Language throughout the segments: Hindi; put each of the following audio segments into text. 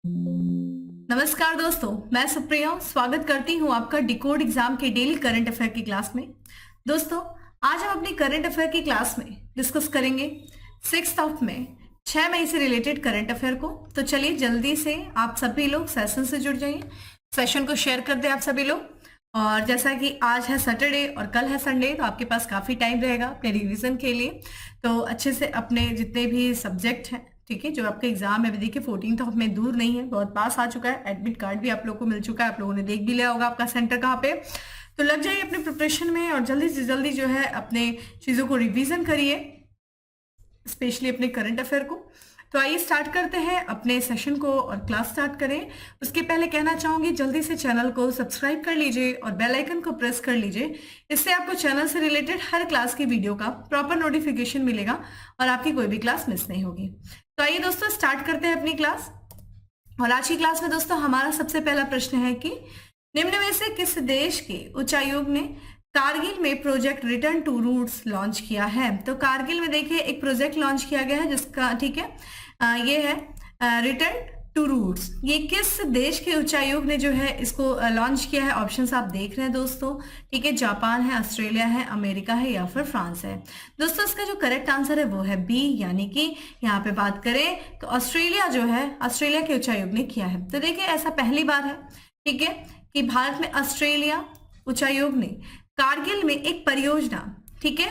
नमस्कार दोस्तों, मैं सुप्रिया स्वागत करती हूं आपका डिकोड एग्जाम के डेली करंट अफेयर की क्लास में। दोस्तों, आज हम अपनी करंट अफेयर की क्लास में डिस्कस करेंगे 6 ऑफ मई 6 मई से रिलेटेड करंट अफेयर को। तो चलिए जल्दी से आप सभी लोग सेशन से जुड़ जाइए, सेशन को शेयर कर दें आप सभी लोग। और जैसा कि आज है सैटरडे और कल है संडे, तो आपके पास काफ़ी टाइम रहेगा अपने रिवीजन के लिए। तो अच्छे से अपने जितने भी सब्जेक्ट हैं, ठीक है, जो आपका एग्जाम है, अभी देखिए 14 ऑफ मई दूर नहीं है, बहुत पास आ चुका है। एडमिट कार्ड भी आप लोगों को मिल चुका है, आप लोगों ने देख भी लिया होगा आपका सेंटर कहाँ पे। तो लग जाइए अपने प्रिपरेशन में और जल्दी से जल्दी जो है अपने चीज़ों को रिवीजन करिए, स्पेशली अपने करंट अफेयर को। तो आइए स्टार्ट करते हैं अपने सेशन को और क्लास स्टार्ट करें। उसके पहले कहना चाहूंगी जल्दी से चैनल को सब्सक्राइब कर लीजिए और बेल आइकन को प्रेस कर लीजिए। इससे आपको चैनल से रिलेटेड हर क्लास की वीडियो का प्रॉपर नोटिफिकेशन मिलेगा और आपकी कोई भी क्लास मिस नहीं होगी। तो आइए दोस्तों स्टार्ट करते हैं अपनी क्लास। और आज की क्लास में दोस्तों हमारा सबसे पहला प्रश्न है कि निम्न में से किस देश के उच्चायोग ने कारगिल में project return to roots launch किया है। तो कारगिल में देखिए एक प्रोजेक्ट लॉन्च किया गया है जिसका, ठीक है, ये है रिटर्न टू रूट्स। ये किस देश के उच्चायोग ने जो है इसको लॉन्च किया है। ऑप्शंस आप देख रहे हैं दोस्तों, ठीक है, जापान है, ऑस्ट्रेलिया है, अमेरिका है या फिर फ्रांस है। दोस्तों इसका जो करेक्ट आंसर है वो है बी, यानी कि यहाँ पे बात करें तो ऑस्ट्रेलिया जो है, ऑस्ट्रेलिया के उच्चायोग ने किया है। तो देखिए ऐसा पहली बार है, ठीक है, कि भारत में ऑस्ट्रेलिया उच्चायोग ने कारगिल में एक परियोजना, ठीक है,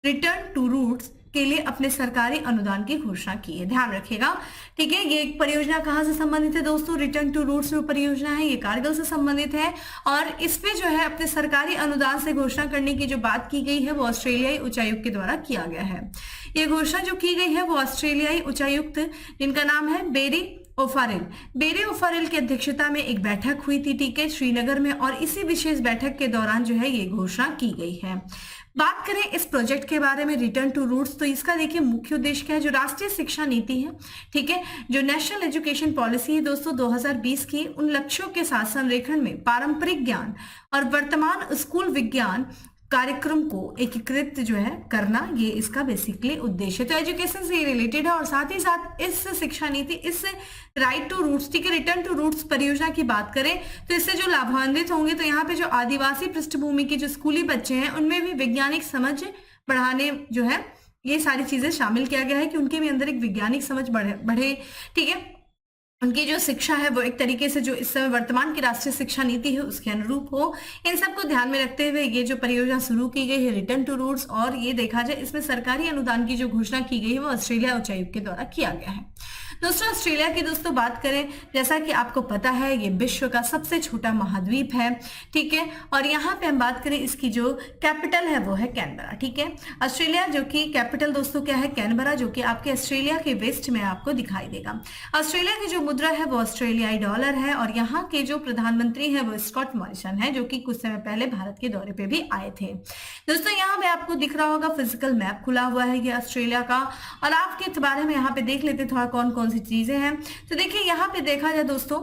रिटर्न टू रूट्स के लिए अपने सरकारी अनुदान की घोषणा की है। ध्यान रखिएगा, ठीक है, ये परियोजना कहाँ से संबंधित है दोस्तों। रिटर्न टू रूट्स जो परियोजना है ये कारगिल से संबंधित है और इसमें जो है अपने सरकारी अनुदान से घोषणा करने की जो बात की गई है वो ऑस्ट्रेलियाई उच्चायुक्त के द्वारा किया गया है। ये घोषणा जो की गई है वो ऑस्ट्रेलियाई उच्चायुक्त, जिनका नाम है बेरी ओफारेल की अध्यक्षता में एक बैठक हुई थी, ठीक है, श्रीनगर में। और इसी विशेष बैठक के दौरान जो है ये घोषणा की गई है। बात करें इस प्रोजेक्ट के बारे में, रिटर्न टू रूट्स, तो इसका देखिए मुख्य उद्देश्य क्या है। जो राष्ट्रीय शिक्षा नीति है, ठीक है, जो नेशनल एजुकेशन पॉलिसी है दोस्तों 2020 की, उन लक्ष्यों के साथ संरेखण में पारंपरिक ज्ञान और वर्तमान स्कूल विज्ञान कार्यक्रम को एकीकृत जो है करना, ये इसका बेसिकली उद्देश्य है। तो एजुकेशन से रिलेटेड है और साथ ही साथ इस शिक्षा नीति, इस राइट टू रूट्स, ठीक है, रिटर्न टू रूट्स परियोजना की बात करें तो इससे जो लाभान्वित होंगे, तो यहाँ पे जो आदिवासी पृष्ठभूमि के जो स्कूली बच्चे हैं उनमें भी वैज्ञानिक समझ बढ़ाने जो है ये सारी चीजें शामिल किया गया है कि उनके भी अंदर एक वैज्ञानिक समझ बढ़े, ठीक है, उनकी जो शिक्षा है वो एक तरीके से जो इस समय वर्तमान की राष्ट्रीय शिक्षा नीति है उसके अनुरूप हो। इन सबको ध्यान में रखते हुए ये जो परियोजना शुरू की गई है रिटर्न टू रूट्स, और ये देखा जाए इसमें सरकारी अनुदान की जो घोषणा की गई है वो ऑस्ट्रेलिया उच्चायुक्त के द्वारा किया गया है। दोस्तों ऑस्ट्रेलिया की दोस्तों बात करें, जैसा कि आपको पता है ये विश्व का सबसे छोटा महाद्वीप है, ठीक है, और यहाँ पे हम बात करें इसकी जो कैपिटल है वो है कैनबरा, ठीक है। ऑस्ट्रेलिया जो कि कैपिटल दोस्तों क्या है, कैनबरा, जो कि आपके ऑस्ट्रेलिया के वेस्ट में आपको दिखाई देगा। ऑस्ट्रेलिया की जो मुद्रा है वो ऑस्ट्रेलियाई डॉलर है और यहाँ के जो प्रधानमंत्री है वो स्कॉट मॉरिसन है, जो कि कुछ समय पहले भारत के दौरे पे भी आए थे। दोस्तों यहाँ पे आपको दिख रहा होगा फिजिकल मैप खुला हुआ है ये ऑस्ट्रेलिया का, और आपके बारे में यहाँ पे देख लेते थोड़ा कौन कौन सी चीजें हैं। तो देखिए यहाँ पे देखा जाए दोस्तों,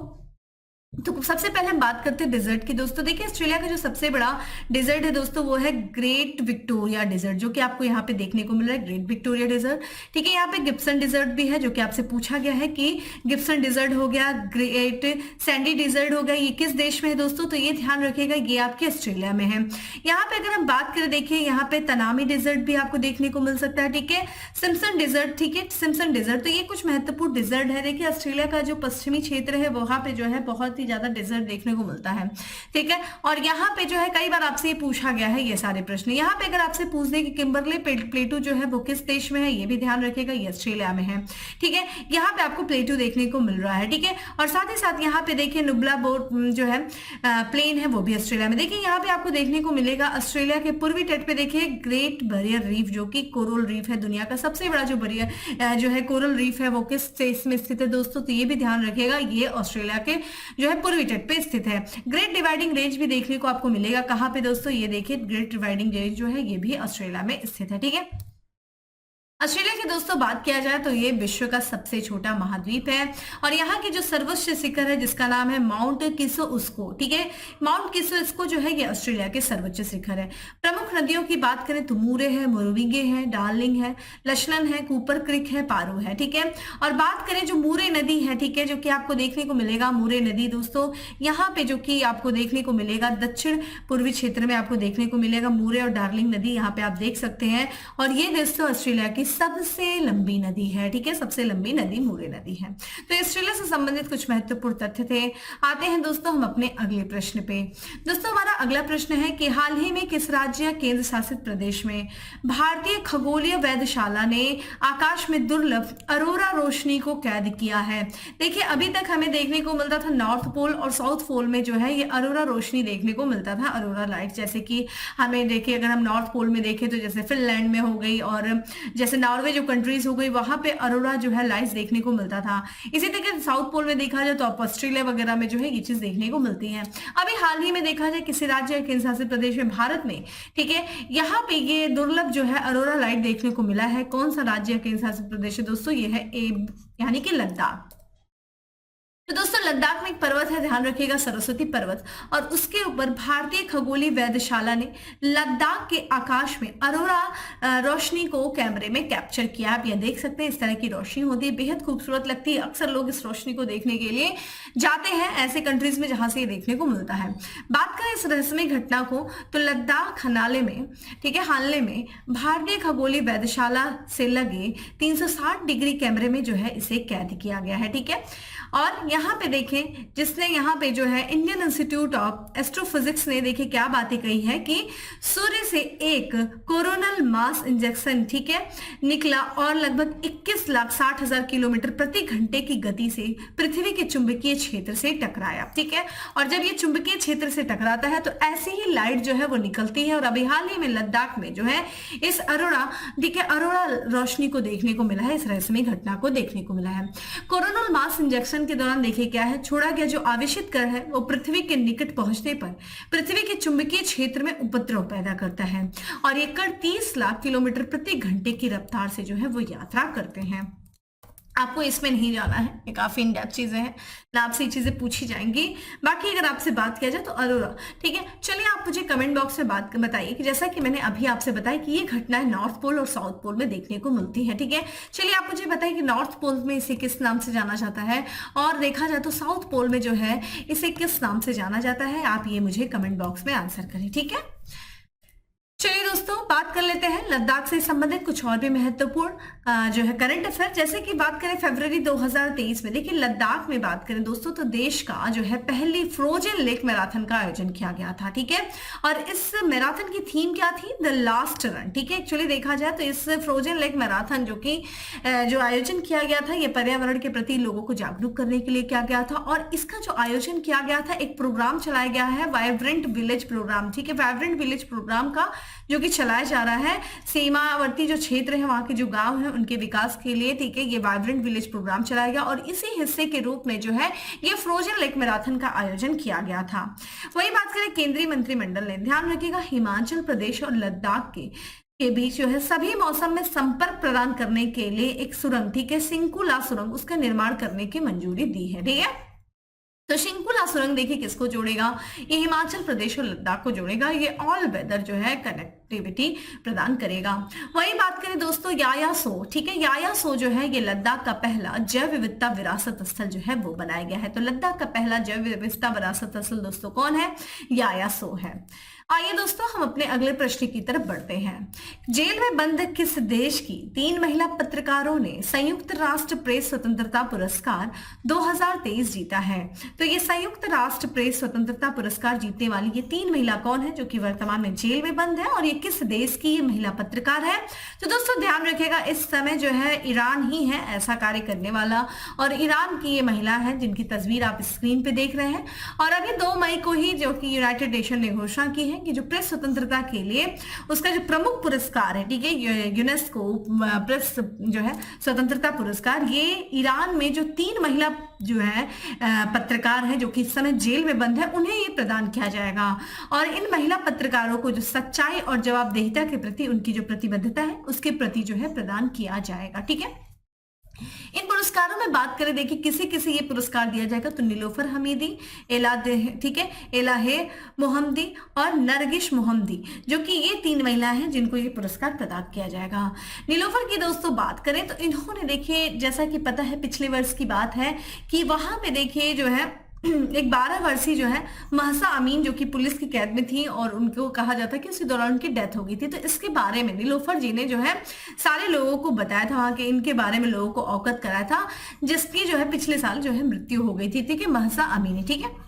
तो सबसे पहले हम बात करते हैं डिजर्ट की। दोस्तों देखिए ऑस्ट्रेलिया का जो सबसे बड़ा डिजर्ट है दोस्तों वो है ग्रेट विक्टोरिया डिजर्ट, जो कि आपको यहाँ पे देखने को मिल रहा है, ग्रेट विक्टोरिया डिजर्ट, ठीक है। यहाँ पे गिब्सन डिजर्ट भी है, जो कि आपसे पूछा गया है कि गिब्सन डिजर्ट हो गया, ग्रेट सैंडी डिजर्ट हो गया, ये किस देश में है दोस्तों, तो ये ध्यान रखिएगा ये आपके ऑस्ट्रेलिया में है। यहाँ पे अगर हम बात करें, देखिए यहाँ पे तनामी डिजर्ट भी आपको देखने को मिल सकता है, ठीक है, सिम्पसन डिजर्ट, ठीक है, सिम्पसन डिजर्ट, तो ये कुछ महत्वपूर्ण डिजर्ट है। देखिए ऑस्ट्रेलिया का जो पश्चिमी क्षेत्र है वहां पे जो है बहुत ज्यादा डिजर्ट देखने को मिलता है, ठीक है। और यहाँ पे जो है कई बार आपसे ये पूछा गया है ये सारे प्रश्न। यहाँ पे अगर आपसे पूछ दे कि किम्बरले प्लेटू जो है वो किस देश में है, ये भी ध्यान रखिएगा ये ऑस्ट्रेलिया में है, ठीक है। यहाँ पे आपको प्लेटू देखने को मिल रहा है, ठीक है। और साथ ही साथ यहाँ पे देखिए नुब्ला बोर्ड जो है प्लेन है वो भी ऑस्ट्रेलिया में। देखिए यहाँ पे आपको देखने को मिलेगा ऑस्ट्रेलिया के पूर्वी तट पे देखिए ग्रेट बैरियर रीफ, जो कि कोरल रीफ है, दुनिया का सबसे बड़ा जो बैरियर जो है कोरल रीफ है वो किस देश में स्थित है दोस्तों, तो ये भी ध्यान रखिएगा ये ऑस्ट्रेलिया के जो है पूर्वी तट पे स्थित है। ग्रेट डिवाइडिंग रेंज भी देखने को आपको मिलेगा कहां पे दोस्तों, ये देखिए ग्रेट डिवाइडिंग रेंज जो है ये भी ऑस्ट्रेलिया में स्थित है, ठीक है। ऑस्ट्रेलिया की दोस्तों बात किया जाए तो ये विश्व का सबसे छोटा महाद्वीप है और यहाँ की जो सर्वोच्च शिखर है जिसका नाम है माउंट किसोउस्को, ठीक है। माउंट किसोउस्को जो है ये ऑस्ट्रेलिया के सर्वोच्च शिखर है। प्रमुख नदियों की बात करें तो मूरे है, मोरोविंगे है, डार्लिंग है, लशनन है, कूपर क्रिक है, पारो है, ठीक है। और बात करें जो मूरे नदी है, ठीक है, जो कि आपको देखने को मिलेगा मूरे नदी दोस्तों यहाँ पे जो कि आपको देखने को मिलेगा दक्षिण पूर्वी क्षेत्र में आपको देखने को मिलेगा मूरे और डार्लिंग नदी, यहाँ पे आप देख सकते हैं। और ये दोस्तों ऑस्ट्रेलिया की सबसे लंबी नदी है, ठीक है, सबसे लंबी नदी मूरे नदी है। तो ऑस्ट्रेलिया से संबंधित कुछ महत्वपूर्ण तथ्य थे। आते हैं दोस्तों हम अपने अगले प्रश्न पे। दोस्तों हमारा अगला प्रश्न है कि हाल ही में किस राज्य या केंद्र शासित प्रदेश में भारतीय खगोलीय वेधशाला ने आकाश में दुर्लभ अरोरा रोशनी को कैद किया है। देखिए अभी तक हमें देखने को मिलता था नॉर्थ पोल और साउथ पोल में जो है ये अरोरा रोशनी देखने को मिलता था, अरोरा लाइट। जैसे कि हमें देखिए अगर हम नॉर्थ पोल में देखें तो जैसे फिनलैंड में हो गई और जैसे नॉर्वे जो कंट्रीज हो गई वहां पे अरोरा जो है लाइट्स देखने को मिलता था। इसी तरीके से साउथ पोल में देखा जाए तो ऑस्ट्रेलिया वगैरह में जो है ये चीज देखने को मिलती है। अभी हाल ही में देखा जाए किसी राज्य या केंद्र शासित प्रदेश में भारत में, ठीक है, यहाँ पे ये दुर्लभ जो है अरोरा लाइट देखने को मिला है। कौन सा राज्य या केंद्र शासित प्रदेश है दोस्तों? ये है यानी कि लद्दाख। तो दोस्तों लद्दाख में एक पर्वत है, ध्यान रखिएगा, सरस्वती पर्वत, और उसके ऊपर भारतीय खगोलीय वेधशाला ने लद्दाख के आकाश में अरोरा रोशनी को कैमरे में कैप्चर किया। आप यह देख सकते हैं इस तरह की रोशनी होती है, बेहद खूबसूरत लगती है। अक्सर लोग इस रोशनी को देखने के लिए जाते हैं ऐसे कंट्रीज में जहां से ये देखने को मिलता है। बात करें इस रहस्यमय घटना को तो लद्दाख हानले में, ठीक है, हानले में भारतीय खगोलीय वेधशाला से लगे 360 डिग्री कैमरे में जो है इसे कैद किया गया है, ठीक है। और यहाँ पे देखें जिसने यहाँ पे जो है इंडियन इंस्टीट्यूट ऑफ एस्ट्रोफिजिक्स ने देखिए क्या बातें कही है कि सूर्य से एक कोरोनल मास इंजेक्शन, ठीक है, निकला और लगभग 21,60,000 किलोमीटर प्रति घंटे की गति से पृथ्वी के चुंबकीय क्षेत्र से टकराया, ठीक है। और जब ये चुंबकीय क्षेत्र से टकराता है तो ऐसी ही लाइट जो है वो निकलती है। और अभी हाल ही में लद्दाख में जो है इस अरोरा, ठीक है, अरोरा रोशनी को देखने को मिला है, इस रहस्यमय घटना को देखने को मिला है। कोरोनल मास इंजेक्शन के दौरान देखिए क्या है, छोड़ा गया जो आवेशित कण है वो पृथ्वी के निकट पहुंचने पर पृथ्वी के चुंबकीय क्षेत्र में उपद्रव पैदा करता है और ये कण 30 लाख किलोमीटर प्रति घंटे की रफ्तार से जो है वो यात्रा करते हैं। आपको इसमें नहीं जाना है, ये काफी इन डेप्थ चीजें हैं ना, आपसे ये चीजें पूछी जाएंगी। बाकी अगर आपसे बात किया जाए तो अरोरा, ठीक है। चलिए आप मुझे कमेंट बॉक्स में बात बताइए कि जैसा कि मैंने अभी आपसे बताया कि ये घटनाएं नॉर्थ पोल और साउथ पोल में देखने को मिलती है, ठीक है। चलिए आप मुझे बताइए कि नॉर्थ पोल में इसे किस नाम से जाना जाता है और देखा जाए तो साउथ पोल में जो है इसे किस नाम से जाना जाता है। आप ये मुझे कमेंट बॉक्स में आंसर करें, ठीक है। चलिए दोस्तों बात कर लेते हैं लद्दाख से संबंधित कुछ और भी महत्वपूर्ण जो है करंट अफेयर। जैसे कि बात करें फरवरी 2023 में, देखिए लद्दाख में बात करें दोस्तों तो देश का जो है पहली फ्रोजन लेक मैराथन का आयोजन किया गया था, ठीक है। और इस मैराथन की थीम क्या थी? द लास्ट रन, ठीक है। एक्चुअली देखा जाए तो इस फ्रोजन लेक मैराथन जो आयोजन किया गया था ये पर्यावरण के प्रति लोगों को जागरूक करने के लिए किया गया था। और इसका जो आयोजन किया गया था एक प्रोग्राम चलाया गया है, वाइब्रेंट विलेज प्रोग्राम, ठीक है। वाइब्रेंट विलेज प्रोग्राम का जो कि चलाया जा रहा है सीमावर्ती जो क्षेत्र है वहां के जो गांव है उनके विकास के लिए, ठीक है। ये वाइब्रेंट विलेज प्रोग्राम चलाया गया और इसी हिस्से के रूप में जो है ये फ्रोजन लेक मैराथन का आयोजन किया गया था। वही बात करें केंद्रीय मंत्रिमंडल ने, ध्यान रखिएगा, हिमाचल प्रदेश और लद्दाख के बीच जो है सभी मौसम में संपर्क प्रदान करने के लिए एक सुरंग, ठीक है, सिंकुला सुरंग, उसका निर्माण करने की मंजूरी दी है, ठीक है। तो सिंकुला सुरंग देखिए किसको जोड़ेगा? ये हिमाचल प्रदेश और लद्दाख को जोड़ेगा। ये ऑल वेदर जो है कनेक्टिविटी प्रदान करेगा। वही बात करें दोस्तों यायासो, ठीक है, यायासो जो है ये लद्दाख का पहला जैव विविधता विरासत स्थल जो है वो बनाया गया है। तो लद्दाख का पहला जैव विविधता विरासत स्थल दोस्तों कौन है? यायासो है। आइए दोस्तों हम अपने अगले प्रश्न की तरफ बढ़ते हैं। जेल में बंद किस देश की 3 महिला पत्रकारों ने संयुक्त राष्ट्र प्रेस स्वतंत्रता पुरस्कार 2023 जीता है? तो ये संयुक्त राष्ट्र प्रेस स्वतंत्रता पुरस्कार जीतने वाली ये 3 महिला कौन है जो कि वर्तमान में जेल में बंद है और ये किस देश की ये महिला पत्रकार है? तो दोस्तों ध्यान रखिएगा इस समय जो है ईरान ही है ऐसा कार्य करने वाला और ईरान की ये महिला है जिनकी तस्वीर आप स्क्रीन पे देख रहे हैं। और अभी 2 मई को ही जो कि यूनाइटेड नेशन ने घोषणा की है कि जो प्रेस स्वतंत्रता के लिए उसका जो प्रमुख पुरस्कार है, ठीक है, यूनेस्को प्रेस जो है स्वतंत्रता पुरस्कार, ये ईरान में जो 3 महिला जो है पत्रकार है जो कि इस समय जेल में बंद है उन्हें ये प्रदान किया जाएगा। और इन महिला पत्रकारों को जो सच्चाई और जवाबदेहिता के प्रति उनकी जो प्रतिबद्धता है उसके प्रति जो है प्रदान किया जाएगा। ठीक है, इन पुरस्कारों में बात करें, देखिए किसे किसे ये पुरस्कार दिया जाएगा, तो नीलोफर हमीदी, ठीक है, एलाहे मोहम्मदी और नरगिश मोहम्मदी, जो कि ये 3 महिलाएं हैं जिनको ये पुरस्कार प्रदान किया जाएगा। नीलोफर की दोस्तों बात करें तो इन्होंने देखिए, जैसा कि पता है पिछले वर्ष की बात है कि वहां पे देखिए जो है एक 12 वर्षीय जो है महसा अमीन जो कि पुलिस की कैद में थी और उनको कहा जाता है कि उसी दौरान उनकी डेथ हो गई थी। तो इसके बारे में नीलोफर जी ने जो है सारे लोगों को बताया था कि इनके बारे में लोगों को अवगत कराया था, जिसकी जो है पिछले साल जो है मृत्यु हो गई थी। ठीक है, महसा अमीनी। ठीक है,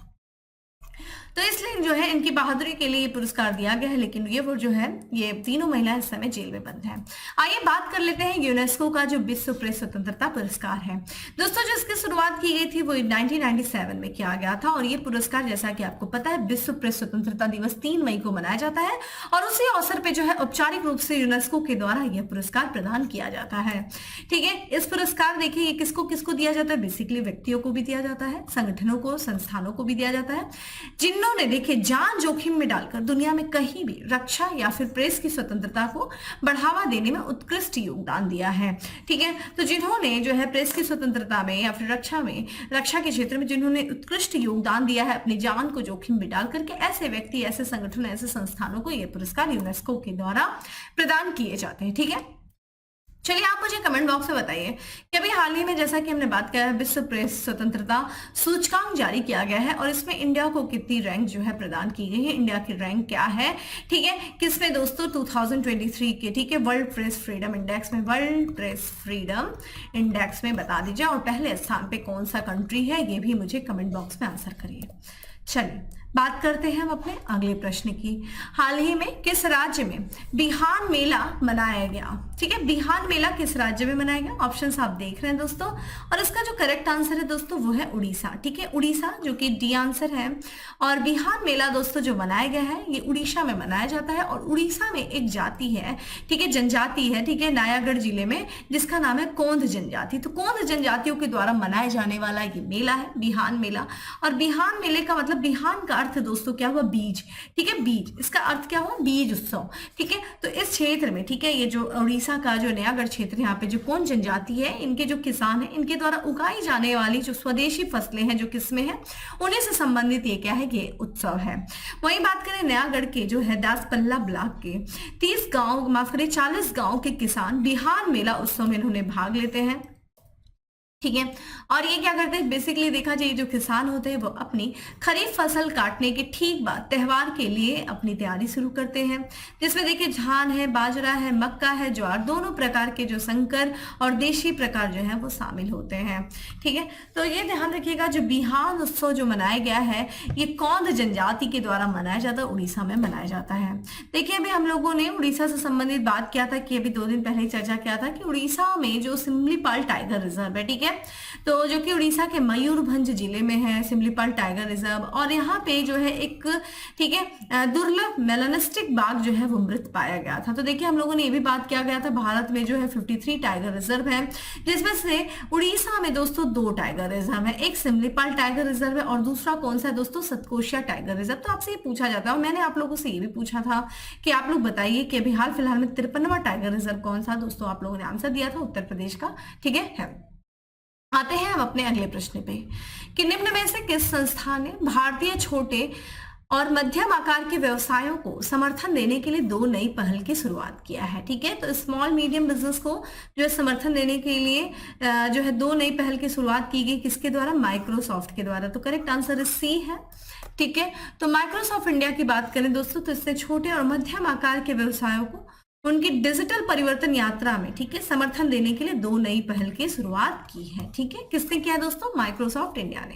तो इसलिए जो है इनकी बहादुरी के लिए ये पुरस्कार दिया गया है, लेकिन ये वो जो है ये तीनों महिलाएं इस समय जेल में बंद हैं। आइए बात कर लेते हैं यूनेस्को का जो विश्व प्रेस स्वतंत्रता पुरस्कार है। दोस्तों जो इसकी शुरुआत की गई थी वो 1997 में किया गया था और ये पुरस्कार जैसा कि आपको पता है विश्व प्रेस स्वतंत्रता दिवस 3 मई को मनाया जाता है और उसी अवसर पर जो है औपचारिक रूप से यूनेस्को के द्वारा यह पुरस्कार प्रदान किया जाता है। ठीक है, इस पुरस्कार देखिए ये किसको किसको दिया जाता है, बेसिकली व्यक्तियों को भी दिया जाता है, संगठनों को, संस्थानों को भी दिया जाता है जिन्होंने देखिए जान जोखिम में डालकर दुनिया में कहीं भी रक्षा या फिर प्रेस की स्वतंत्रता को बढ़ावा देने में उत्कृष्ट योगदान दिया है। ठीक है, तो जिन्होंने जो है प्रेस की स्वतंत्रता में या फिर रक्षा के क्षेत्र में जिन्होंने उत्कृष्ट योगदान दिया है अपनी जान को जोखिम में डाल करके, ऐसे व्यक्ति, ऐसे संगठन, ऐसे संस्थानों को यह पुरस्कार यूनेस्को के द्वारा प्रदान किए जाते हैं। ठीक है, चलिए आप मुझे कमेंट बॉक्स में बताइए कि अभी हाल ही में जैसा कि हमने बात किया है विश्व प्रेस स्वतंत्रता सूचकांक जारी किया गया है और इसमें इंडिया को कितनी रैंक जो है प्रदान की गई है, इंडिया की रैंक क्या है। ठीक है, किसमें दोस्तों 2023 के, ठीक है, वर्ल्ड प्रेस फ्रीडम इंडेक्स में, वर्ल्ड प्रेस फ्रीडम इंडेक्स में बता दीजिए और पहले स्थान पे कौन सा कंट्री है ये भी मुझे कमेंट बॉक्स में आंसर करिए। चलिए बात करते हैं हम अपने अगले प्रश्न की। हाल ही में किस राज्य में बिहान मेला मनाया गया? ठीक है, बिहान मेला किस राज्य में मनाया गया? ऑप्शंस आप देख रहे हैं दोस्तों और इसका जो करेक्ट आंसर है दोस्तों वो है उड़ीसा। ठीक है, उड़ीसा जो कि डी आंसर है और बिहान मेला दोस्तों जो मनाया गया है ये उड़ीसा में मनाया जाता है और उड़ीसा में एक जाति है, ठीक है, जनजाति है, ठीक है, नायागढ़ जिले में, जिसका नाम है कोंध जनजाति। तो कोंध जनजातियों के द्वारा मनाया जाने वाला ये मेला है बिहान मेला और बिहान मेले का मतलब बिहान का अर्थ दोस्तों क्या हुआ, बीज। ठीक है, बीज, इसका अर्थ क्या हुआ, बीज उत्सव। ठीक है, तो इस क्षेत्र में, ठीक है, ये जो उड़ीसा का जो नयागढ़ क्षेत्र यहाँ पे जो कोंध जनजाति है इनके जो किसान है इनके द्वारा उगाई जाने वाली जो स्वदेशी फसलें हैं जो किसमें है उन्हीं से संबंधित ये क्या है, ये उत्सव है। वहीं बात करें नयागढ़ के जो है दासपल्ला ब्लॉक के 30 गांव, माफ करें 40 गांव के किसान बिहान मेला उत्सव में इन्होंने भाग लेते हैं। ठीक है, और ये क्या करते हैं, बेसिकली देखा जाए जो किसान होते हैं वो अपनी खरीफ फसल काटने के ठीक बाद त्योहार के लिए अपनी तैयारी शुरू करते हैं, जिसमें देखिए धान है, बाजरा है, मक्का है, ज्वार, दोनों प्रकार के जो संकर और देशी प्रकार जो है वो शामिल होते हैं। ठीक है, तो ये ध्यान रखिएगा जो बिहान उत्सव जो मनाया गया है ये कौंध जनजाति के द्वारा मनाया जाता है, उड़ीसा में मनाया जाता है। देखिए अभी हम लोगों ने उड़ीसा से संबंधित बात किया था कि अभी 2 दिन पहले चर्चा किया था कि उड़ीसा में जो सिमलीपाल टाइगर रिजर्व है, ठीक है, तो जो कि उड़ीसा के मयूरभंज जिले में है सिमलीपाल टाइगर रिजर्व और यहाँ पे जो है एक, ठीक है, दुर्लभ मेलानिस्टिक बाघ जो है वो मृत पाया गया था। तो देखिए हम लोगों ने ये भी बात किया गया था भारत में जो है 53 टाइगर रिजर्व है, जिसमें से उड़ीसा में दोस्तों 2 टाइगर रिजर्व है, एक सिमलीपाल टाइगर रिजर्व है और दूसरा कौन सा है दोस्तों, सतकोशिया टाइगर रिजर्व। तो आपसे ये पूछा जाता है और मैंने आप लोगों से ये भी पूछा था कि आप लोग बताइए कि अभी हाल फिलहाल में 53वां टाइगर रिजर्व कौन सा, दोस्तों आप लोगों ने आंसर दिया था उत्तर प्रदेश का। ठीक है, आते हैं हम अपने अगले प्रश्न पे कि निम्न में से किस संस्था ने भारतीय छोटे और मध्यम आकार के व्यवसायों को समर्थन देने के लिए 2 नई पहल की शुरुआत किया है। ठीक है, तो स्मॉल मीडियम बिजनेस को जो है समर्थन देने के लिए जो है 2 नई पहल की शुरुआत की गई, किसके द्वारा, माइक्रोसॉफ्ट के द्वारा। तो करेक्ट आंसर सी है। ठीक है, तो माइक्रोसॉफ्ट इंडिया की बात करें दोस्तों तो इससे छोटे और मध्यम आकार के व्यवसायों को उनकी डिजिटल परिवर्तन यात्रा में, ठीक है, समर्थन देने के लिए 2 नई पहल की शुरुआत की है। ठीक है, किसने किया दोस्तों, माइक्रोसॉफ्ट इंडिया ने।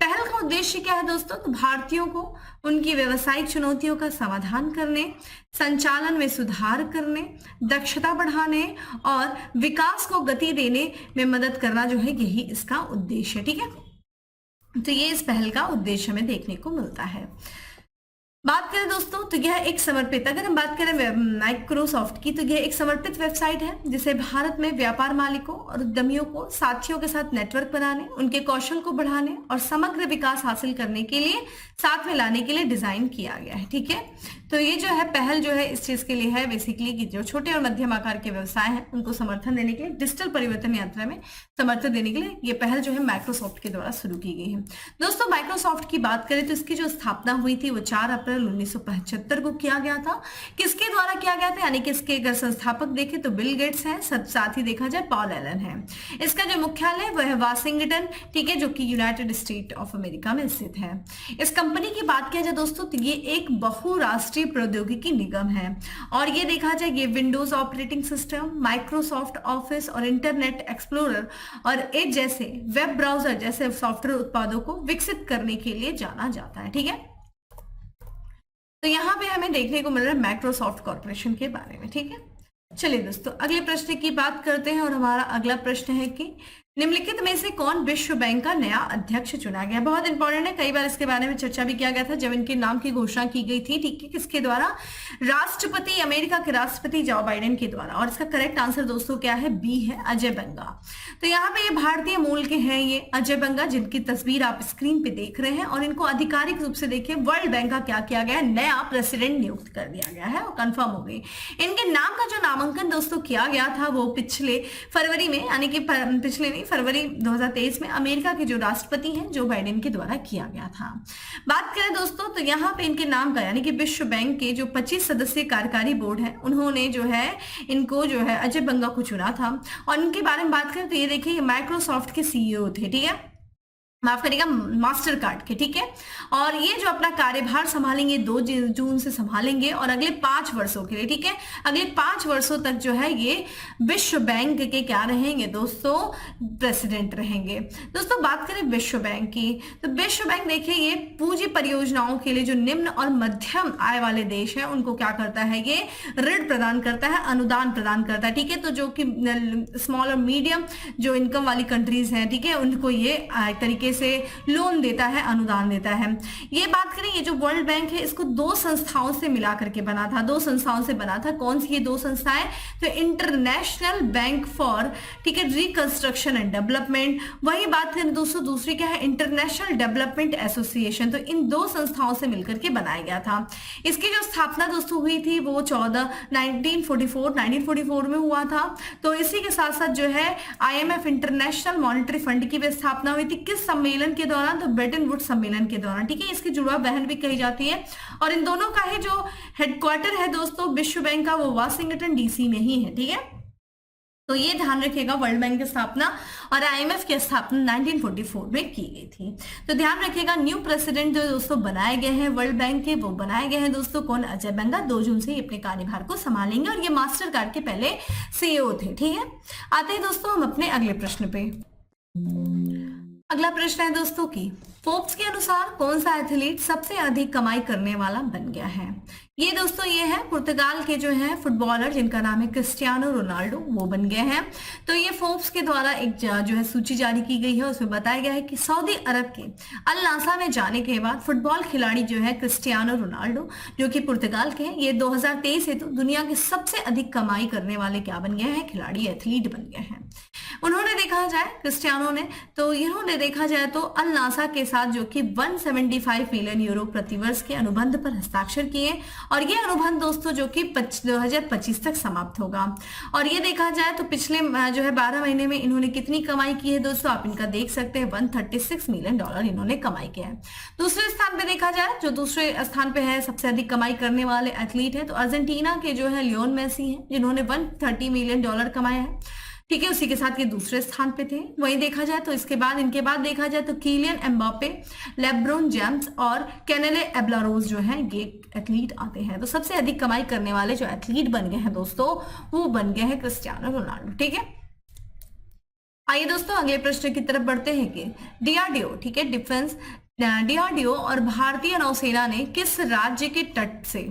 पहल का उद्देश्य क्या है दोस्तों, तो भारतीयों को उनकी व्यावसायिक चुनौतियों का समाधान करने, संचालन में सुधार करने, दक्षता बढ़ाने और विकास को गति देने में मदद करना जो है यही इसका उद्देश्य है। ठीक है, तो ये इस पहल का उद्देश्य हमें देखने को मिलता है। बात करें दोस्तों तो यह एक समर्पित, अगर हम बात करें माइक्रोसॉफ्ट की तो यह एक समर्पित वेबसाइट है जिसे भारत में व्यापार मालिकों और उद्यमियों को साथियों के साथ नेटवर्क बनाने, उनके कौशल को बढ़ाने और समग्र विकास हासिल करने के लिए साथ में लाने के लिए डिजाइन किया गया है। ठीक है, तो ये जो है पहल जो है इस चीज के लिए है बेसिकली कि जो छोटे और मध्यम आकार के व्यवसाय हैं उनको समर्थन देने के लिए, डिजिटल परिवर्तन यात्रा में समर्थन देने के लिए ये पहल जो है माइक्रोसॉफ्ट के द्वारा शुरू की गई है। दोस्तों माइक्रोसॉफ्ट की बात करें तो इसकी जो स्थापना हुई थी वो 4 अप्रैल 1975 को किया गया था। किसके द्वारा किया गया था, यानी कि इसके अगर संस्थापक देखें तो बिल गेट्स हैं, साथ ही देखा जाए पॉल एलन है। इसका जो मुख्यालय वह है वाशिंगटन, ठीक है, जो कि यूनाइटेड स्टेट ऑफ अमेरिका में स्थित है। इस कंपनी की बात किया जाए दोस्तों तो ये एक बहुराष्ट्रीय प्रौद्योगिकी निगम है और ये देखा जाए ये Windows operating system, Microsoft office और इंटरनेट एक्सप्लोरर और एज जैसे वेब ब्राउजर जैसे सॉफ्टवेयर उत्पादों को विकसित करने के लिए जाना जाता है। ठीक है, तो यहां पे हमें देखने को मिल रहा है माइक्रोसॉफ्ट कॉर्पोरेशन के बारे में। ठीक है, चलिए दोस्तों अगले प्रश्न की बात करते हैं और हमारा अगला प्रश्न है कि निम्नलिखित में से कौन विश्व बैंक का नया अध्यक्ष चुना गया। बहुत इंपॉर्टेंट है, कई बार इसके बारे में चर्चा भी किया गया था जब इनके नाम की घोषणा की गई थी। ठीक है, किसके द्वारा, राष्ट्रपति, अमेरिका के राष्ट्रपति जो बाइडेन के द्वारा। और इसका करेक्ट आंसर दोस्तों क्या है, बी है, अजय बंगा। तो यहाँ पे ये भारतीय मूल के हैं, ये अजय बंगा जिनकी तस्वीर आप स्क्रीन पे देख रहे हैं और इनको आधिकारिक रूप से देखिए वर्ल्ड बैंक का क्या किया गया, नया प्रेसिडेंट नियुक्त कर दिया गया है और कंफर्म हो गई। इनके नाम का जो नामांकन दोस्तों किया गया था वो पिछले फरवरी में, यानी कि पिछले फरवरी 2023 में अमेरिका के जो राष्ट्रपति हैं जो बाइडेन के द्वारा किया गया था। बात करें दोस्तों तो यहाँ पे इनके नाम का, यानी कि विश्व बैंक के जो 25 सदस्यीय कार्यकारी बोर्ड है उन्होंने जो है इनको जो है अजय बंगा को चुना था। और इनके बारे में बात करें तो ये देखिए ये माइक्रोसॉफ्ट के सीईओ थे। ठीक है, माफ करिएगा, मास्टर कार्ड के। ठीक है, और ये जो अपना कार्यभार संभालेंगे 2 जून से संभालेंगे और अगले 5 वर्षों के लिए, ठीक है, अगले 5 वर्षों तक जो है ये विश्व बैंक के क्या रहेंगे दोस्तों, प्रेसिडेंट रहेंगे। दोस्तों बात करें विश्व बैंक की तो विश्व बैंक देखिए ये पूंजी परियोजनाओं के लिए जो निम्न और मध्यम आय वाले देश हैं उनको क्या करता है, ये ऋण प्रदान करता है, अनुदान प्रदान करता है। ठीक है, तो जो कि स्मॉल और मीडियम जो इनकम वाली कंट्रीज हैं, ठीक है, उनको ये एक तरीके से लोन देता है, अनुदान देता है। ये बात करें ये जो वर्ल्ड बैंक है इसको 2 संस्थाओं से मिला करके बना था, 2 संस्थाओं से बना था। कौन सी ये 2 संस्थाएं, तो इंटरनेशनल बैंक फॉर, ठीक है, रिकंस्ट्रक्शन एंड डेवलपमेंट। वही बात करें दोस्तों दूसरी क्या है, इंटरनेशनल डेवलपमेंट एसोसिएशन। तो इन 2 संस्थाओं से मिलकर के बनाया गया था। इसकी जो स्थापना दोस्तों हुई थी वो 1944 में हुआ था। तो इसी के साथ साथ जो है IMF इंटरनेशनल मॉनेटरी फंड की भी स्थापना हुई थी। किस सम्मेलन के दौरान, तो ब्रेटन वुड्स सम्मेलन के दौरान। ठीक है, इसकी जुड़वा बहन भी कही जाती है और इन दोनों का ही जो हेडक्वार्टर है दोस्तों विश्व बैंक का वो वाशिंगटन DC में ही है। ठीक है, तो ये ध्यान रखिएगा वर्ल्ड बैंक की स्थापना और IMF की स्थापना 1944 में की गई थी। तो ध्यान रखिएगा न्यू प्रेसिडेंट जो दोस्तों बनाए गए हैं वर्ल्ड बैंक के, वो बनाए गए हैं दोस्तों कौन, अजय बंगा। 2 जून से ये अपने कार्यभार को संभालेंगे और ये मास्टर कार्ड के पहले CEO थे। ठीक है, आते हैं दोस्तों हम अपने अगले प्रश्न पे। अगला प्रश्न है दोस्तों की फोर्ब्स के अनुसार कौन सा एथलीट सबसे अधिक कमाई करने वाला बन गया है। ये दोस्तों ये है पुर्तगाल के जो है फुटबॉलर जिनका नाम है क्रिस्टियानो रोनाल्डो, वो बन गए हैं। तो ये फोर्ब्स के द्वारा एक जो है सूची जारी की गई है, उसमें बताया गया है कि सऊदी अरब के अल नासा में जाने के बाद फुटबॉल खिलाड़ी जो है क्रिस्टियानो रोनाल्डो जो कि पुर्तगाल के हैं, ये 2023 हेतु दुनिया के सबसे अधिक कमाई करने वाले क्या बन गए हैं, खिलाड़ी, एथलीट बन गए हैं। उन्होंने देखा जाए क्रिस्टियानो ने, तो इन्होंने देखा जाए तो अल नासा के साथ जो कि 175 मिलियन यूरो प्रतिवर्ष के अनुबंध पर हस्ताक्षर किए और ये अनुबंध दोस्तों जो कि 2025 तक समाप्त होगा। और ये देखा जाए तो पिछले जो है 12 महीने में इन्होंने कितनी कमाई की है दोस्तों, आप इनका देख सकते हैं $136 मिलियन इन्होंने कमाई किया है। दूसरे स्थान पे देखा जाए, जो दूसरे स्थान पे है सबसे अधिक कमाई करने वाले एथलीट है तो अर्जेंटीना के जो है लियोन मेसी हैं जिन्होंने $130 मिलियन कमाया है। ठीक है, उसी के साथ ये दूसरे स्थान पे थे। वहीं देखा जाए तो इसके बाद इनके बाद देखा जाए तो किलियन एम्बापे, लेब्रोन जेम्स और केनेले एब्लारोज जो है ये एथलीट आते हैं। तो सबसे अधिक कमाई करने वाले जो एथलीट बन गए हैं दोस्तों वो बन गए हैं क्रिस्टियानो रोनाल्डो। ठीक है, आइए दोस्तों अगले प्रश्न की तरफ बढ़ते हैं कि DRDO, ठीक है, डिफेंस DRDO और भारतीय नौसेना ने किस राज्य के तट से,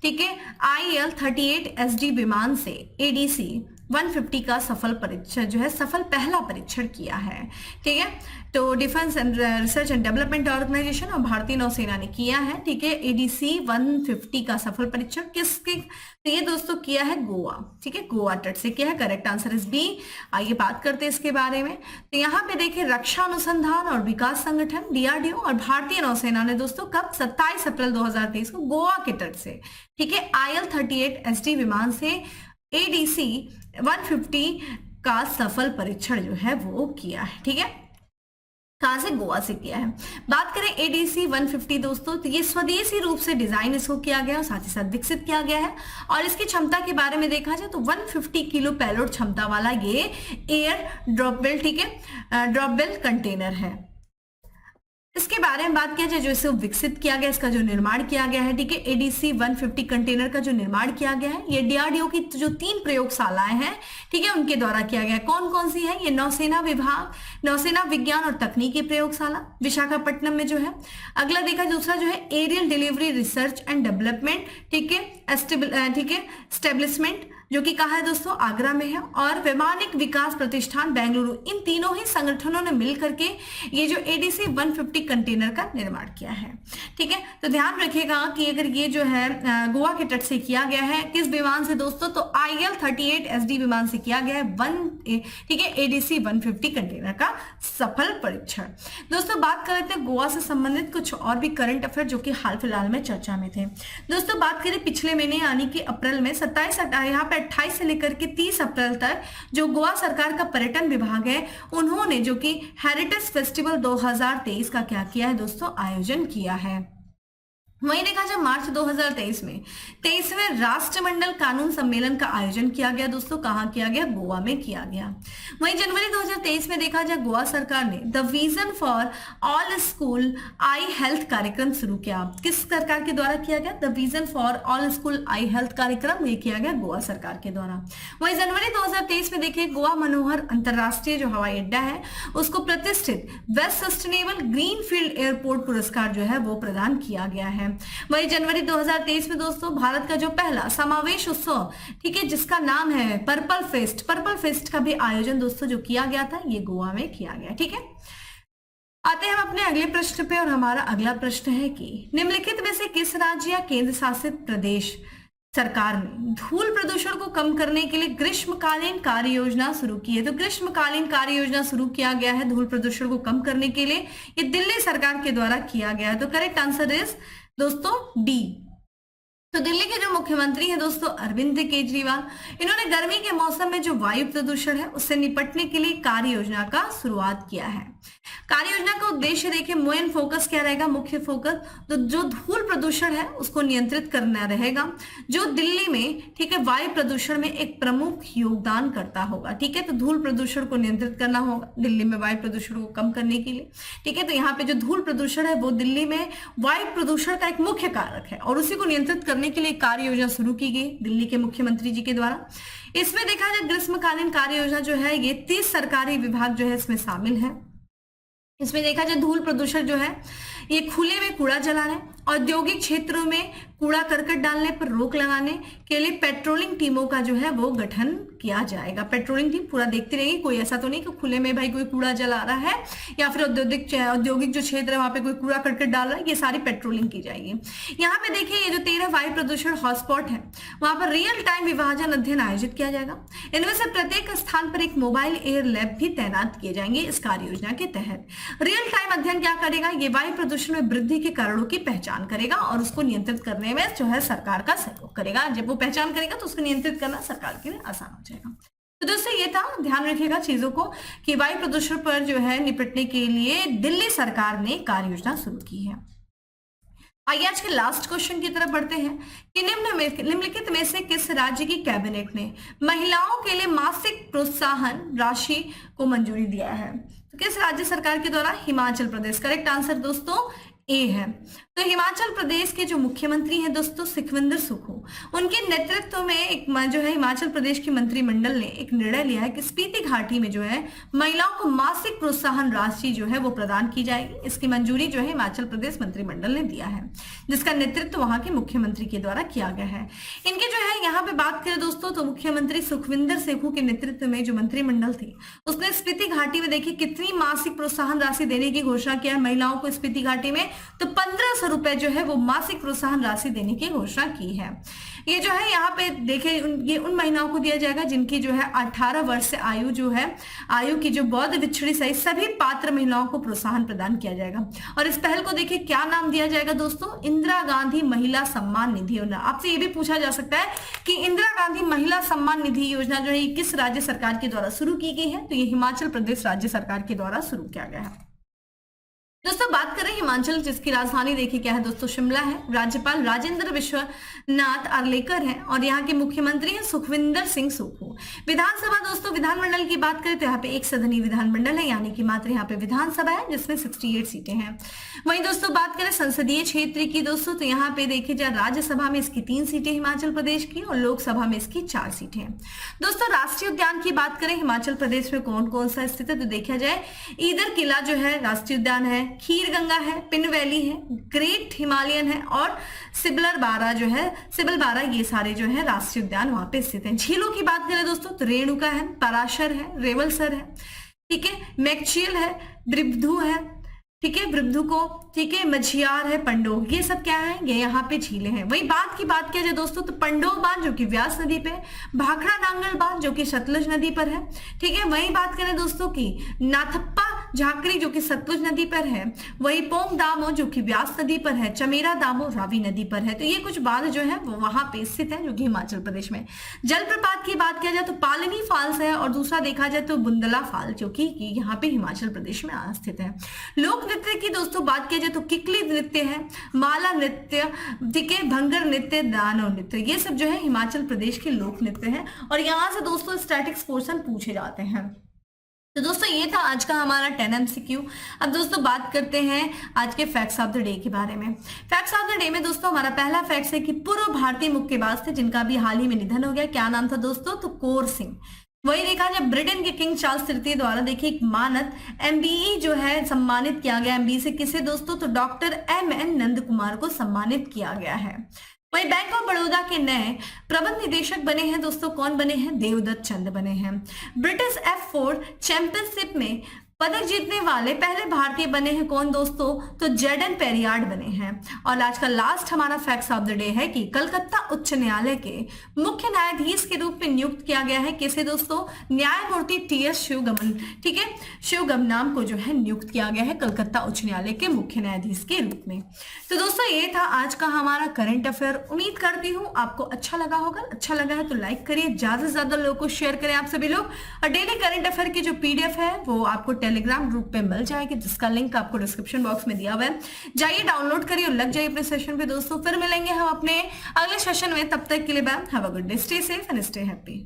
ठीक है, IL-38 SD विमान से ADC 150 का सफल परीक्षण जो है सफल पहला परीक्षण किया है। ठीक है, तो defence and research and development organisation और भारतीय नौसेना ने किया है। ठीक है, एडीसी 150 का सफल परीक्षण किसके, तो ये दोस्तों किया है गोवा। ठीक है, गोवा तट से किया है। Correct answer is B. आइए बात करते हैं इसके बारे में। तो यहाँ पे देखिए रक्षा अनुसंधान और विकास संगठन डीआरडीओ और भारतीय नौसेना ने दोस्तों कब 27 अप्रैल 2023 को गोवा के तट से, ठीक है, IL-38SD विमान से एडीसी 150 का सफल परीक्षण जो है वो किया है। ठीक है, कहां से, गोवा से किया है। बात करें एडीसी 150 दोस्तों, तो ये स्वदेशी रूप से डिजाइन इसको किया गया और साथ ही साथ विकसित किया गया है। और इसकी क्षमता के बारे में देखा जाए तो 150 किलो पेलोड क्षमता वाला ये एयर ड्रॉपवेल, ठीक है, ड्रॉपवेल कंटेनर है। इसके बारे में बात किया जाए, जो इसे विकसित किया गया, इसका जो निर्माण किया गया है, ठीक है, एडीसी 150 कंटेनर का जो निर्माण किया गया है, ये डीआरडीओ की जो 3 प्रयोगशालाएं हैं, ठीक है, उनके द्वारा किया गया है। कौन कौन सी है, ये नौसेना विभाग, नौसेना विज्ञान और तकनीकी प्रयोगशाला विशाखापट्टनम में जो है। अगला देखा, दूसरा जो है aerial delivery research and development, ठीक है, ठीक है, स्टेब्लिशमेंट, जो कि कहा है दोस्तों आगरा में है। और वैमानिक विकास प्रतिष्ठान बेंगलुरु, इन तीनों ही संगठनों ने मिलकर के ये जो एडीसी 150 कंटेनर का निर्माण किया है। ठीक है, तो ध्यान रखिएगा कि अगर ये जो है गोवा के तट से किया गया है, किस विमान से दोस्तों, तो IL-38SD विमान से किया गया है, ठीक है, एडीसी 150 कंटेनर का सफल परीक्षण। दोस्तों बात कर लेते हैं गोवा से संबंधित कुछ और भी करंट अफेयर जो कि हाल फिलहाल में चर्चा में थे। दोस्तों बात करें पिछले महीने यानी कि अप्रैल में 28 से लेकर के 30 अप्रैल तक जो गोवा सरकार का पर्यटन विभाग है, उन्होंने जो कि हेरिटेज फेस्टिवल 2023 का क्या किया है दोस्तों, आयोजन किया है। वहीं देखा जाए मार्च 2023 में 23वें राष्ट्रमंडल कानून सम्मेलन का आयोजन किया गया दोस्तों, कहां किया गया, गोवा में किया गया। वहीं जनवरी 2023 में देखा जाए गोवा सरकार ने the vision for all school I health कार्यक्रम शुरू किया। किस सरकार के द्वारा किया गया, the vision for all school I health कार्यक्रम, ये किया गया गोवा सरकार के द्वारा। वहीं जनवरी 2023 में देखिए गोवा मनोहर अंतरराष्ट्रीय जो हवाई अड्डा है, उसको प्रतिष्ठित best sustainable green field airport पुरस्कार जो है वो प्रदान किया गया है। वही जनवरी 2023 में दोस्तों भारत का जो पहला समावेश उत्सव, ठीक है, जिसका नाम है पर्पल फेस्ट का भी आयोजन दोस्तों जो किया गया था, ये गोवा में किया गया। ठीक है, आते हैं हम अपने अगले प्रश्न पे और हमारा अगला प्रश्न है कि निम्नलिखित में से किस राज्य या केंद्र शासित प्रदेश सरकार ने धूल प्रदूषण को कम करने के लिए ग्रीष्मकालीन कार्य योजना शुरू की है। तो ग्रीष्मकालीन कार्य योजना शुरू किया गया है धूल प्रदूषण को कम करने के लिए, ये दिल्ली सरकार के द्वारा किया गया है। तो करेक्ट आंसर इज दोस्तों डी। तो दिल्ली के जो मुख्यमंत्री हैं दोस्तों अरविंद केजरीवाल, इन्होंने गर्मी के मौसम में जो वायु प्रदूषण है उससे निपटने के लिए कार्य योजना का शुरुआत किया है। कार्य योजना का उद्देश्य देखिए मेन फोकस क्या रहेगा, मुख्य फोकस तो जो धूल प्रदूषण है उसको नियंत्रित करना रहेगा, जो दिल्ली में, ठीक है, वायु प्रदूषण में एक प्रमुख योगदान करता होगा। ठीक है, तो धूल प्रदूषण को नियंत्रित करना होगा दिल्ली में वायु प्रदूषण को कम करने के लिए। ठीक है, तो यहाँ पे जो धूल प्रदूषण है वो दिल्ली में वायु प्रदूषण का एक मुख्य कारक है और उसी को नियंत्रित करने के लिए कार्य योजना शुरू की गई दिल्ली के मुख्यमंत्री जी के द्वारा। इसमें देखा जाए ग्रीष्मकालीन कार्य योजना जो है ये 30 सरकारी विभाग जो है इसमें शामिल है। इसमें देखा जाए धूल प्रदूषण जो है ये खुले में कूड़ा जलाने, औद्योगिक क्षेत्रों में कूड़ा करकट डालने पर रोक लगाने के लिए पेट्रोलिंग टीमों का जो है वो गठन किया जाएगा। पेट्रोलिंग टीम पूरा देखती रहेगी, कोई ऐसा तो नहीं कि खुले में भाई कोई कूड़ा जला रहा है या फिर औद्योगिक जो क्षेत्र है वहां पे कोई कूड़ा करकट डाल रहा है, ये सारी पेट्रोलिंग की जाएगी। यहाँ पे देखिए ये जो 13 वायु प्रदूषण हॉटस्पॉट है वहां पर रियल टाइम विभाजन अध्ययन आयोजित किया जाएगा। इनमें से प्रत्येक स्थान पर एक मोबाइल एयर लैब भी तैनात किए जाएंगे इस कार्य योजना के तहत। रियल टाइम अध्ययन क्या करेगा, ये वायु प्रदूषण में वृद्धि के कारणों की पहचान करेगा और उसको नियंत्रित करने में जो है सरकार का सहयोग करेगा। जब वो पहचान करेगा तो उसको नियंत्रित करना सरकार के लिए आसान हो जाएगा। तो दोस्तों ये था, ध्यान रखिएगा चीजों को कि वायु प्रदूषण पर जो है निपटने के लिए दिल्ली सरकार ने कार्य योजना शुरू की है। आइए आज के लास्ट क्वेश्चन की तरफ बढ़ते हैं कि निम्नलिखित में से किस राज्य की कैबिनेट ने महिलाओं के लिए मासिक प्रोत्साहन राशि को मंजूरी दिया है। तो किस राज्य सरकार के द्वारा, हिमाचल प्रदेश। करेक्ट आंसर दोस्तों ए है। तो हिमाचल प्रदेश के जो मुख्यमंत्री हैं दोस्तों सुखविंदर सुक्खू, उनके नेतृत्व में एक जो है हिमाचल प्रदेश की मंत्रिमंडल ने एक निर्णय लिया है कि स्पीति घाटी में जो है महिलाओं को मासिक प्रोत्साहन राशि जो है वो प्रदान की जाएगी। इसकी मंजूरी जो है हिमाचल प्रदेश मंत्रिमंडल ने दिया है, जिसका नेतृत्व वहां के मुख्यमंत्री के द्वारा किया गया है। इनके जो है यहाँ पे बात करें दोस्तों तो मुख्यमंत्री सुखविंदर सेखू के नेतृत्व में जो मंत्रिमंडल थी उसने स्पीति घाटी में देखिए कितनी मासिक प्रोत्साहन राशि देने की घोषणा किया है महिलाओं को स्पीति घाटी में, तो 1500 रुपए जो है वो मासिक प्रोत्साहन राशि देने की घोषणा की है। ये जो है यहाँ पे देखे ये उन महिलाओं को दिया जाएगा जिनकी जो है 18 वर्ष से आयु जो है आयु की जो बौद्ध विछड़ी सहित सभी पात्र महिलाओं को प्रोत्साहन प्रदान किया जाएगा। और इस पहल को देखिए क्या नाम दिया जाएगा दोस्तों, इंदिरा गांधी महिला सम्मान निधि योजना। आपसे ये भी पूछा जा सकता है कि इंदिरा गांधी महिला सम्मान निधि योजना जो है किस राज्य सरकार के द्वारा शुरू की गई है, तो ये हिमाचल प्रदेश राज्य सरकार के द्वारा शुरू किया गया है। दोस्तों बात करें हिमाचल जिसकी राजधानी देखिए क्या है दोस्तों, शिमला है। राज्यपाल राजेंद्र विश्वनाथ आर्लेकर हैं और यहाँ के मुख्यमंत्री हैं सुखविंदर सिंह सुक्खू। विधानसभा दोस्तों विधानमंडल की बात करें तो यहाँ पे एक सदनी विधानमंडल है, यानी कि मात्र यहाँ पे विधानसभा है जिसमें 68 सीटें हैं। वहीं दोस्तों बात करें संसदीय क्षेत्र की दोस्तों, तो यहाँ पे देखिए जाए राज्यसभा में इसकी 3 सीटें हिमाचल प्रदेश की और लोकसभा में इसकी 4 सीटें हैं। दोस्तों राष्ट्रीय उद्यान की बात करें हिमाचल प्रदेश में कौन कौन सा स्थित है, तो देखा जाए ईदर किला जो है राष्ट्रीय उद्यान है, खीर गंगा है, पिन वैली है, ग्रेट हिमालयन है और सिबलर बारा जो है सिबल बारा, ये सारे जो है राष्ट्रीय उद्यान वहां पे स्थित हैं। झीलों की बात करें दोस्तों तो रेणुका है, पराशर है, रेवलसर है, ठीक है, मैक्चियल है, ब्रिबधु है, ठीक है, ब्रिबधुको, ठीक है, मझियार है, पंडो, ये सब क्या है, ये यहाँ पे झीलें हैं। वही बात की बात किया जाए दोस्तों तो पंडो बांध जो कि व्यास नदी पे, भाखड़ा नांगल बांध जो कि सतलुज नदी पर है, ठीक है। वही बात करें दोस्तों की नाथप्पा झाकरी जो कि सतलुज नदी पर है, वही पोंग दामो जो कि व्यास नदी पर है, चमेरा दामो रावी नदी पर है। तो ये कुछ बांध जो है वो वहां पे स्थित है जो कि हिमाचल प्रदेश में। जलप्रपात की बात किया जाए तो पालनी फॉल्स है और दूसरा देखा जाए तो बुंदला फॉल जो कि यहाँ पे हिमाचल प्रदेश में स्थित है। लोक नृत्य की दोस्तों बात किया जाए तो किकली नृत्य है, माला नृत्य, ठीक है, भंगर नृत्य, दानव नृत्य, ये सब जो है हिमाचल प्रदेश के लोक नृत्य है और यहाँ से दोस्तों स्टैटिक्स पोर्शन पूछे जाते हैं। तो दोस्तों ये था आज का हमारा 10 MCQ। अब दोस्तों बात करते हैं आज के फैक्ट्स ऑफ द डे के बारे में। फैक्ट्स ऑफ द डे में दोस्तों हमारा पहला फैक्ट है कि पूर्व भारतीय मुक्केबाज थे जिनका भी हाल ही में निधन हो गया। क्या नाम था दोस्तों, तो कौर सिंह। वही देखा जाए ब्रिटेन के किंग चार्ल्स तृतीय द्वारा देखिए एक मानद MBE जो है सम्मानित किया गया। MBE से किसे दोस्तों, तो डॉक्टर MN नंद कुमार को सम्मानित किया गया है। वही बैंक ऑफ बड़ौदा के नए प्रबंध निदेशक बने हैं दोस्तों, कौन बने हैं, देवदत्त चंद बने हैं। ब्रिटिश F4 चैंपियनशिप में पदक जीतने वाले पहले भारतीय बने हैं कौन दोस्तों, तो जेडन पेरियार्ड बने हैं। और आज का लास्ट हमारा फैक्ट्स ऑफ द डे है कि कलकत्ता उच्च न्यायालय के मुख्य न्यायाधीश के रूप में नियुक्त किया गया है किसे दोस्तों, न्यायमूर्ति TS शिवगमन, ठीक है, शिवगमनाम को जो है नियुक्त किया गया है कलकत्ता उच्च न्यायालय के मुख्य न्यायाधीश के रूप में। तो दोस्तों ये था आज का हमारा करंट अफेयर। उम्मीद करती हूँ आपको अच्छा लगा होगा। अच्छा लगा है तो लाइक करिए, ज्यादा से ज्यादा लोगों को शेयर करें आप सभी लोग। और डेली करंट अफेयर की जो PDF है वो आपको टेलीग्राम ग्रुप पे मिल जाएगी जिसका लिंक आपको डिस्क्रिप्शन बॉक्स में दिया हुआ है, जाइए डाउनलोड करिए और लग जाइए अपने सेशन पे दोस्तों। फिर मिलेंगे हम अपने अगले सेशन में, तब तक के लिए bye, have a good day, stay safe and stay happy.